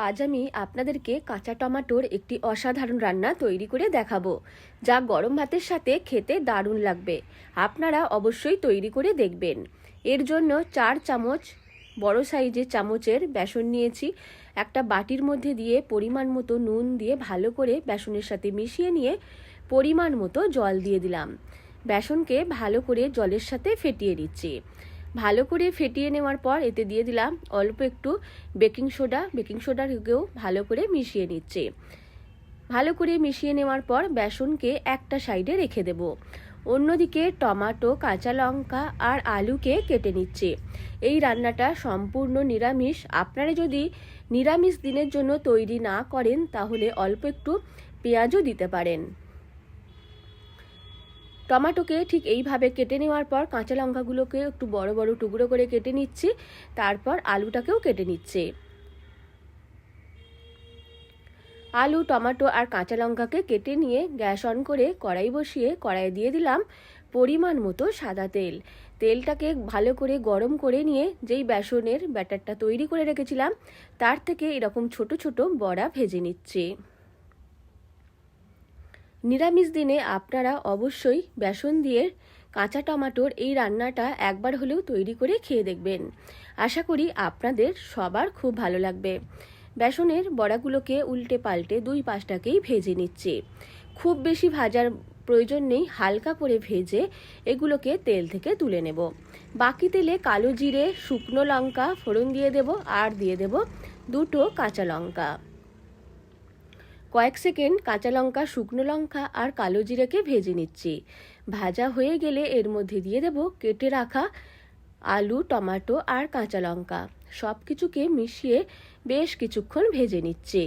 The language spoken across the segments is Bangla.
আজ আমি আপনাদেরকে কাঁচা টমেটোর একটি অসাধারণ রান্না তৈরি করে দেখাবো, যা গরম ভাতের সাথে খেতে দারুণ লাগবে। আপনারা অবশ্যই তৈরি করে দেখবেন। এর জন্য 4 চামচ বড় সাইজের চামচের বেসন নিয়েছি। একটা বাটির মধ্যে দিয়ে পরিমাণ মতো নুন দিয়ে ভালো করে বেসনের সাথে মিশিয়ে নিয়ে পরিমাণ মতো জল দিয়ে দিলাম। বেসনকে ভালো করে জলের সাথে ফেটিয়ে নিচ্ছি। ভালো করে ফেটিয়ে নেওয়ার পর এতে দিয়ে দিলাম অল্প একটু বেকিং সোডাকেও ভালো করে মিশিয়ে নিচ্ছি। ভালো করে মিশিয়ে নেওয়ার পর বেসনকে একটা সাইডে রেখে দেব। অন্যদিকে টমেটো, কাঁচা লঙ্কা আর আলুকে কেটে নিচ্ছি। এই রান্নাটা সম্পূর্ণ নিরামিষ। আপনারা যদি নিরামিষ দিনের জন্য তৈরি না করেন তাহলে অল্প একটু পেঁয়াজও দিতে পারেন। টমেটোকে ঠিক এইভাবে কেটে নেওয়ার পর কাঁচা লঙ্কাগুলোকে একটু বড় বড় টুকরো করে কেটে নিচ্ছি। তারপর আলুটাকেও কেটে নিচ্ছি। আলু, টমেটো আর কাঁচা লঙ্কাকে কেটে নিয়ে গ্যাস অন করে কড়াই বসিয়ে কড়াইয়ে দিয়ে দিলাম পরিমাণ মতো সাদা তেল। তেলটাকে ভালো করে গরম করে নিয়ে যেই বেসনের ব্যাটারটা তৈরি করে রেখেছিলাম তার থেকে এরকম ছোট ছোট বড়া ভেজে নিচ্ছি। নিরামিষ দিনে আপনারা অবশ্যই বেসন দিয়ে কাঁচা টমেটোর এই রান্নাটা একবার হলেও তৈরি করে খেয়ে দেখবেন। আশা করি আপনাদের সবার খুব ভালো লাগবে। বেসনের বড়াগুলোকে উল্টে পাল্টে দুই পাশটাকেই ভেজে নিচ্ছি। খুব বেশি ভাজার প্রয়োজন নেই, হালকা করে ভেজে এগুলোকে তেল থেকে তুলে নেব। বাকি তেলে কালো জিরে, শুকনো লঙ্কা ফোড়ন দিয়ে দেব আর দিয়ে দেব 2টো কাঁচা লঙ্কা। কয়েক সেকেন্ড কাঁচা লঙ্কা, শুকনো লঙ্কা আর কালো জিরেকে ভেজে নিচ্ছি। ভাজা হয়ে গেলে এর মধ্যে দিয়ে দেব কেটে রাখা আলু, টমেটো আর কাঁচা লঙ্কা। সব কিছুকে মিশিয়ে বেশ কিছুক্ষণ ভেজে নিচ্ছি।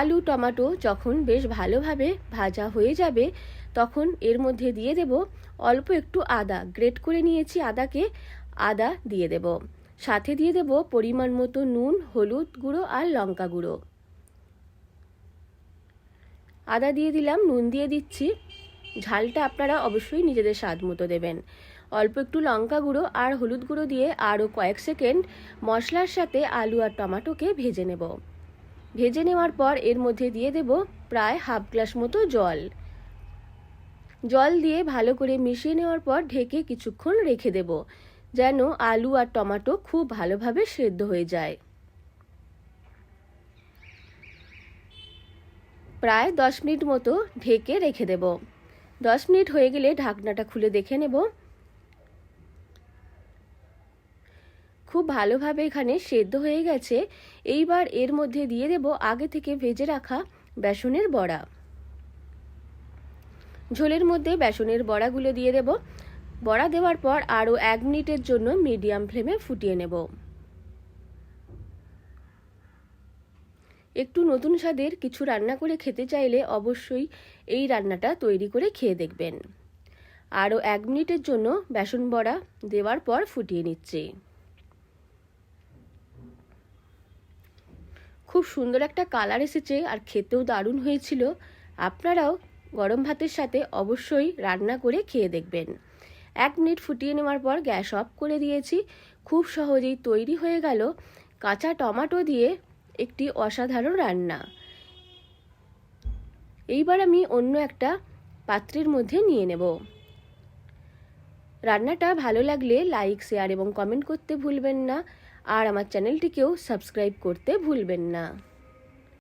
আলু, টমেটো যখন বেশ ভালোভাবে ভাজা হয়ে যাবে তখন এর মধ্যে দিয়ে দেব অল্প একটু আদা। গ্রেট করে নিয়েছি আদা দিয়ে দেব। সাথে দিয়ে দেব পরিমাণ মতো নুন, হলুদ গুঁড়ো আর লঙ্কা গুঁড়ো। আদা দিয়ে দিলাম, নুন দিয়ে দিচ্ছি। ঝালটা আপনারা অবশ্যই নিজেদের স্বাদ মতো দেবেন। অল্প একটু লঙ্কা গুঁড়ো আর হলুদ গুঁড়ো দিয়ে আরও কয়েক সেকেন্ড মশলার সাথে আলু আর টমেটোকে ভেজে নেব। ভেজে নেওয়ার পর এর মধ্যে দিয়ে দেব প্রায় হাফ গ্লাস মতো জল দিয়ে ভালো করে মিশিয়ে নেওয়ার পর ঢেকে কিছুক্ষণ রেখে দেব, যেন আলু আর টমেটো খুব ভালোভাবে সেদ্ধ হয়ে যায়। প্রায় 10 মিনিট মতো ঢেকে রেখে দেব। 10 মিনিট হয়ে গেলে ঢাকনাটা খুলে দেখে নেব। খুব ভালোভাবে এখানে সেদ্ধ হয়ে গেছে। এইবার এর মধ্যে দিয়ে দেব আগে থেকে ভেজে রাখা বেসনের বড়া। ঝোলের মধ্যে বেসনের বড়াগুলো দিয়ে দেব। বড়া দেওয়ার পর আরও 1 মিনিটের জন্য মিডিয়াম ফ্লেমে ফুটিয়ে নেব। একটু নতুন স্বাদের কিছু রান্না করে খেতে চাইলে অবশ্যই এই রান্নাটা তৈরি করে খেয়ে দেখবেন। আরও 1 মিনিটের জন্য বেসন বড়া দেওয়ার পর ফুটিয়ে নিচ্ছি। খুব সুন্দর একটা কালার এসেছে আর খেতেও দারুণ হয়েছিল। আপনারাও গরম ভাতের সাথে অবশ্যই রান্না করে খেয়ে দেখবেন। 1 মিনিট ফুটিয়ে নেওয়ার পর গ্যাস অফ করে দিয়েছি। খুব সহজেই তৈরি হয়ে গেল কাঁচা টমেটো দিয়ে একটি অসাধারণ রান্না। এইবার আমি অন্য একটা পাত্রের মধ্যে নিয়ে নেব। রান্নাটা ভালো লাগলে লাইক, শেয়ার এবং কমেন্ট করতে ভুলবেন না। আর আমার চ্যানেলটিকেও সাবস্ক্রাইব করতে ভুলবেন না।